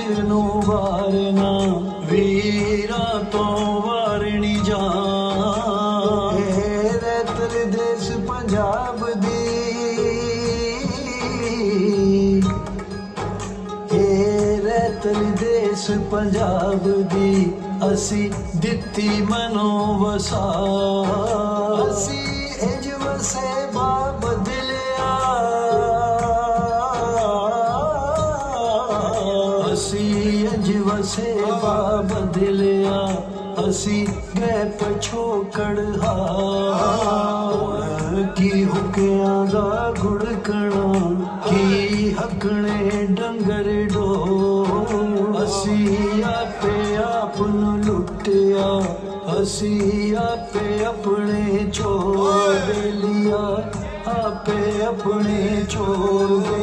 ਸਿਰ ਨੂੰ ਵਾਰਨਾ ਵੀਰਾਂ ਤੋਂ ਵਾਰਣੀ ਜਾਨ। ਇਹ ਰੈਤਲ ਦੇਸ਼ ਪੰਜਾਬ ਦੀ, ਇਹ ਰੈਤਲ ਦੇਸ਼ ਪੰਜਾਬ ਦੀ ਅਸੀਂ ਦਿੱਤੀ ਮਨੋਂ ਵਸਾ। ਅਸੀਂ ਇੰਜ ਵਸੇ ਬਦਲਿਆ, ਅਸੀਂ ਇੰਜ ਵਸੇ ਬਦਲਿਆ, ਅਸੀਂ ਗਏ ਪਛੋਕੜ ਹਾਰ। ਕੀ ਹੁਕਿਆਂ ਦਾ ਗੁੜਕਣਾ, ਕੀ ਹੱਕਣੇ ਡੰਗਰ ਢੋਰ। ਅਸੀਂ ਆਪੇ ਆਪ ਨੂੰ ਲੁੱਟਿਆ, ਅਸੀਂ ਆਪੇ ਆਪਣੇ ਚੋਰ ਲਿਆ, ਆਪੇ ਆਪਣੇ ਚੋਰ